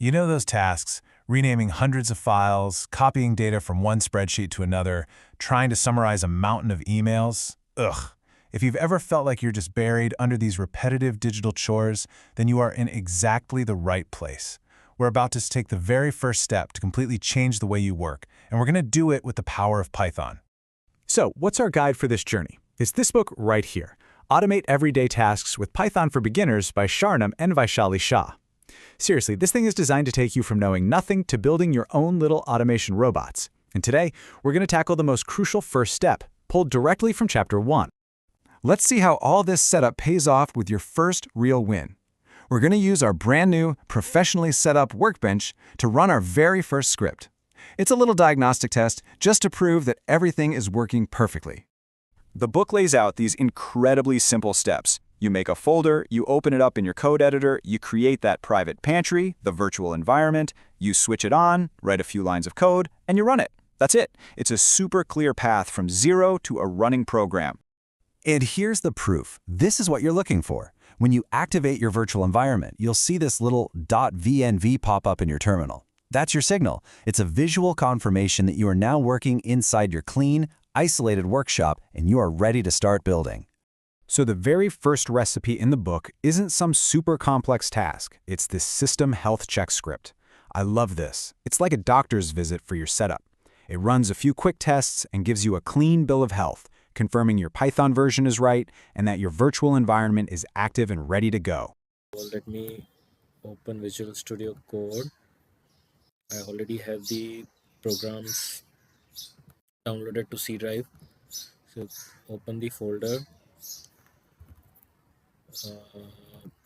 You know those tasks, renaming hundreds of files, copying data from one spreadsheet to another, trying to summarize a mountain of emails? Ugh. If you've ever felt like you're just buried under these repetitive digital chores, then you are in exactly the right place. We're about to take the very first step to completely change the way you work, and we're going to do it with the power of Python. So, what's our guide for this journey? It's this book right here, Automate Everyday Tasks with Python for Beginners by Sharanam and Vaishali Shah. Seriously, this thing is designed to take you from knowing nothing to building your own little automation robots. And today, we're going to tackle the most crucial first step, pulled directly from Chapter 1. Let's see how all this setup pays off with your first real win. We're going to use our brand new, professionally set up workbench to run our very first script. It's a little diagnostic test just to prove that everything is working perfectly. The book lays out these incredibly simple steps. You make a folder, you open it up in your code editor, you create that private pantry, the virtual environment, you switch it on, write a few lines of code, and you run it. That's it. It's a super clear path from zero to a running program. And here's the proof. This is what you're looking for. When you activate your virtual environment, you'll see this little .venv pop up in your terminal. That's your signal. It's a visual confirmation that you are now working inside your clean, isolated workshop and you are ready to start building. So the very first recipe in the book isn't some super complex task. It's this system health check script. I love this. It's like a doctor's visit for your setup. It runs a few quick tests and gives you a clean bill of health, confirming your Python version is right and that your virtual environment is active and ready to go. Let me open Visual Studio Code. I already have the programs downloaded to C drive. So open the folder,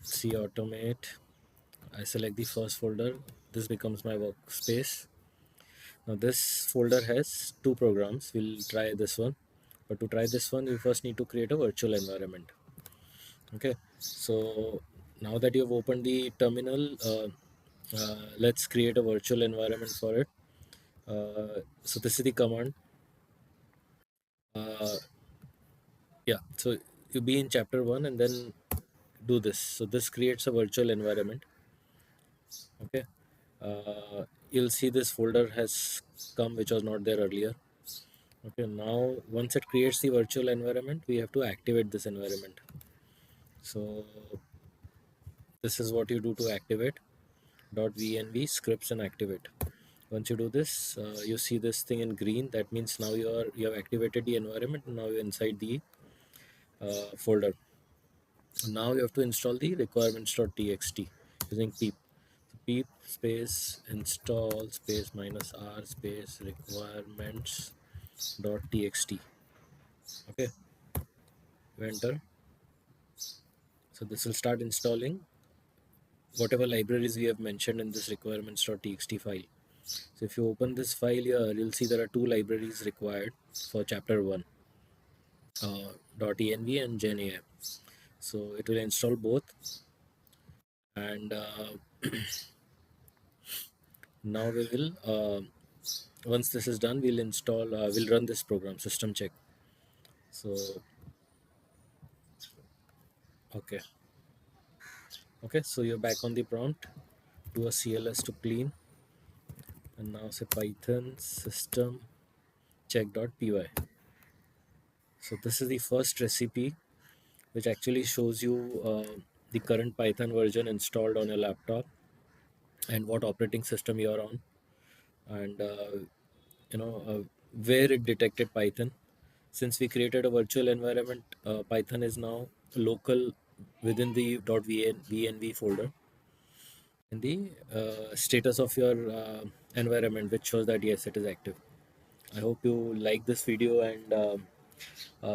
C Automate. I select the first folder. This becomes my workspace. Now this folder has two programs. We'll try this one. But to try this one, you first need to create a virtual environment. Okay, so now that you've opened the terminal, let's create a virtual environment for it. So this is the command. So you be in chapter 1 and then do this. So this creates a virtual environment. Okay, you'll see this folder has come, which was not there earlier. Okay, now once it creates the virtual environment, we have to activate this environment. So this is what you do to activate. .venv scripts and activate. Once you do this, you see this thing in green. That means now you have activated the environment. Now you're inside the folder. Now you have to install the requirements.txt using pip. So pip space install space -r space requirements.txt. Okay, enter. So this will start installing whatever libraries we have mentioned in this requirements.txt file. So if you open this file here, you'll see there are two libraries required for chapter 1, .env and genai. So it will install both, and now we will once this is done, we'll install we'll run this program, system check. So okay, so you're back on the prompt. Do a cls to clean, and now say python system check.py. So this is the first recipe, which actually shows you the current Python version installed on your laptop and what operating system you're on, and where it detected Python. Since we created a virtual environment, Python is now local within the .venv folder in the status of your environment, which shows that yes, it is active. I hope you like this video, and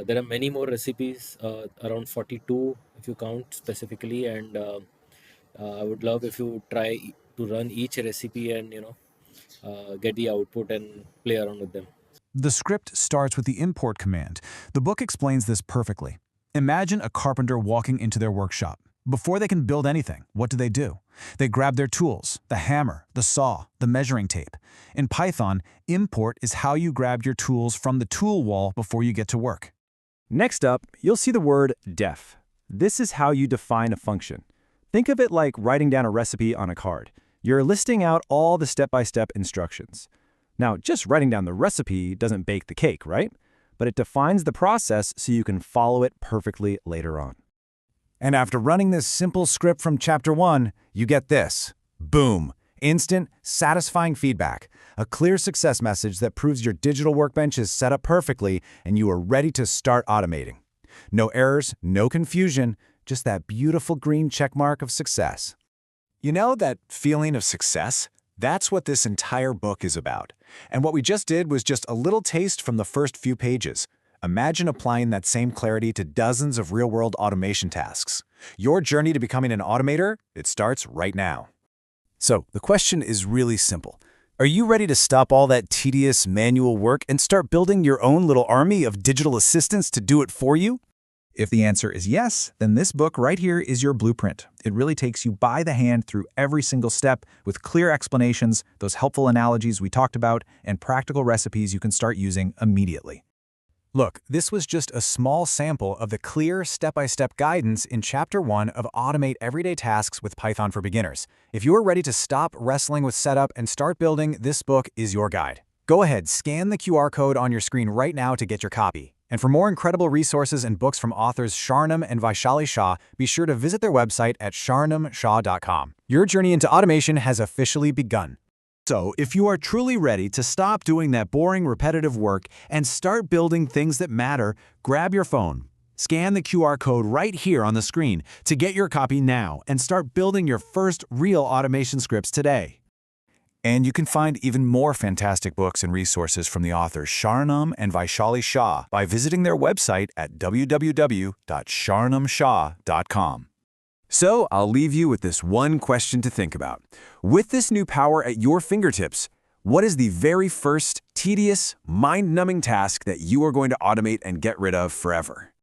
there are many more recipes, around 42 if you count specifically, and I would love if you try to run each recipe and get the output and play around with them. The script starts with the import command. The book explains this perfectly. Imagine a carpenter walking into their workshop. Before they can build anything, what do? They grab their tools, the hammer, the saw, the measuring tape. In Python, import is how you grab your tools from the tool wall before you get to work. Next up, you'll see the word def. This is how you define a function. Think of it like writing down a recipe on a card. You're listing out all the step-by-step instructions. Now, just writing down the recipe doesn't bake the cake, right? But it defines the process so you can follow it perfectly later on. And after running this simple script from Chapter 1, you get this. Boom! Instant, satisfying feedback. A clear success message that proves your digital workbench is set up perfectly and you are ready to start automating. No errors, no confusion, just that beautiful green checkmark of success. You know that feeling of success? That's what this entire book is about. And what we just did was just a little taste from the first few pages. Imagine applying that same clarity to dozens of real-world automation tasks. Your journey to becoming an automator, it starts right now. So, the question is really simple. Are you ready to stop all that tedious manual work and start building your own little army of digital assistants to do it for you? If the answer is yes, then this book right here is your blueprint. It really takes you by the hand through every single step with clear explanations, those helpful analogies we talked about, and practical recipes you can start using immediately. Look, this was just a small sample of the clear step-by-step guidance in Chapter 1 of Automate Everyday Tasks with Python for Beginners. If you're ready to stop wrestling with setup and start building, this book is your guide. Go ahead, scan the QR code on your screen right now to get your copy. And for more incredible resources and books from authors Sharanam and Vaishali Shah, be sure to visit their website at sharanamshah.com. Your journey into automation has officially begun. So, if you are truly ready to stop doing that boring, repetitive work and start building things that matter, grab your phone. Scan the QR code right here on the screen to get your copy now and start building your first real automation scripts today. And you can find even more fantastic books and resources from the authors Sharanam and Vaishali Shah by visiting their website at www.sharanamshah.com. So, I'll leave you with this one question to think about. With this new power at your fingertips, what is the very first tedious, mind-numbing task that you are going to automate and get rid of forever?